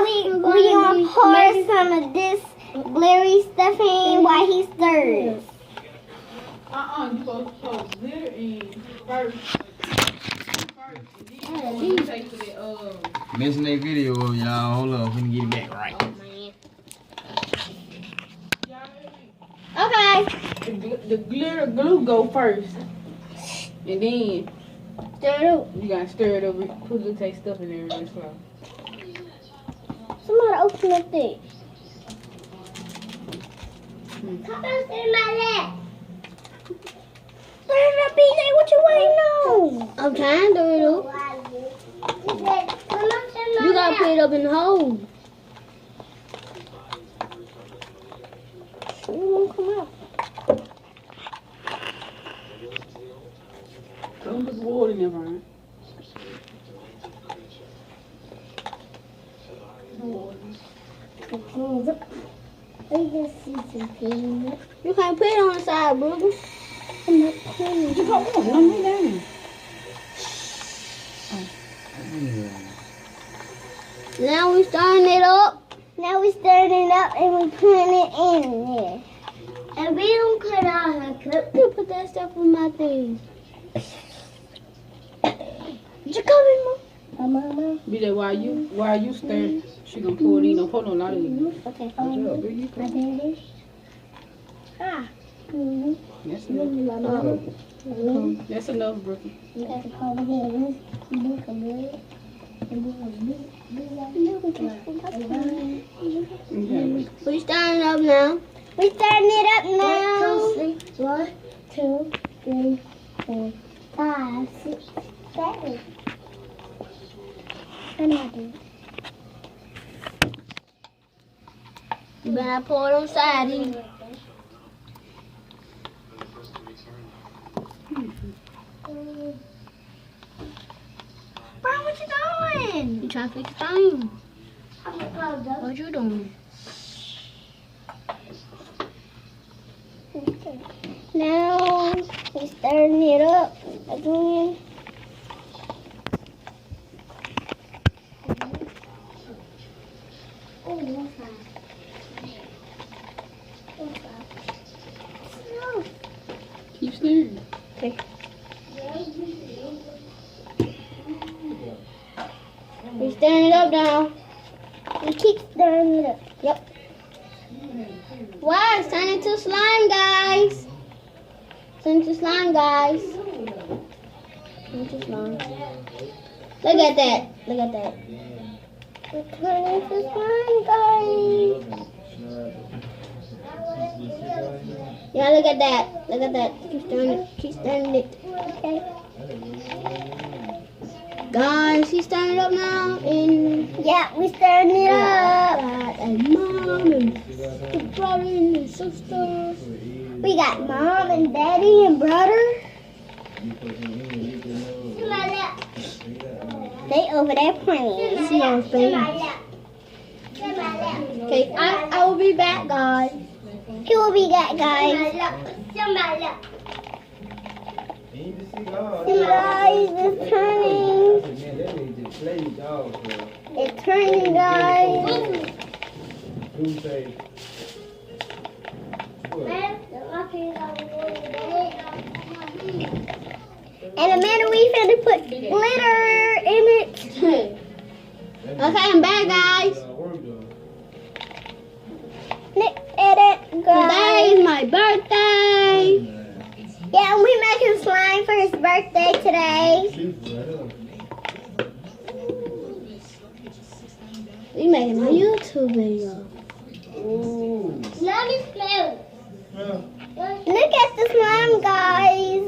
we gonna pour some of this glittery stuff in while he stirs. You supposed to put glitter in first. You take to the Missing that video, y'all. Hold up, we can get it back right. Okay. The glitter glue go first, and then Stir it up. you gotta stir it up. Put the taste stuff in there real slow. Somebody open up this. Come on, sit in my lap. Stir it up, BJ. What you waiting on? I'm trying to do it up. You gotta put it up in the hole. It won't come out. Don't put the water in there, Brian. You can't put it on the side, brother. I'm not putting it. You got water. No, me down. Now we stirring it up. Now we stirring it up and we putting it in there. And we don't cut out her cup. You put that stuff on my thing. You coming, Mom? Mama. Be that while you stir, she gonna pour it in. Don't pour no lot of it. Okay. That's enough. That's enough, Brookie. Okay. We starting up now. We starting it up now. 1, 2, 3, 4, 5, 6, 7. You better pour it on side in. Bro, what you doing? You trying to fix the thing. What you doing? Now we stirring it up again. Keep stirring. Okay. We stirring it up now. We keep stirring it up. Yep. Wow, it's turning to slime, guys. Turning to slime, guys. Turning to slime. Look at that. Look at that. We're turning to slime, guys. Yeah, look at that. Look at that. Keep stirring it. Keep stirring it. Okay. Guys, he's stirring it up now. And yeah, we stirring it up. Dad and Mom and the brother and the sister. We got Mom and Daddy and brother. They over there playing. See on thing. Okay, I will be back, guys. He will be back, guys. Guys, it's turning. It's turning, guys. And a minute we finna put glitter in it. Okay, I'm back, guys. Today is my birthday. Yeah, and we making slime for his birthday today. We making a YouTube video. Look at the slime, guys.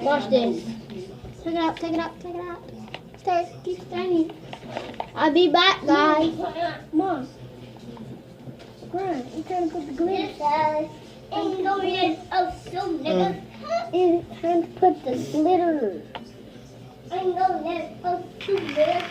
Watch this. Take it out, take it out, take it out. Start, keep stirring. I'll be back, guys. Mom. Brian, you trying to put the glitter? It's time to put the glitter. I'm going to put the glitter.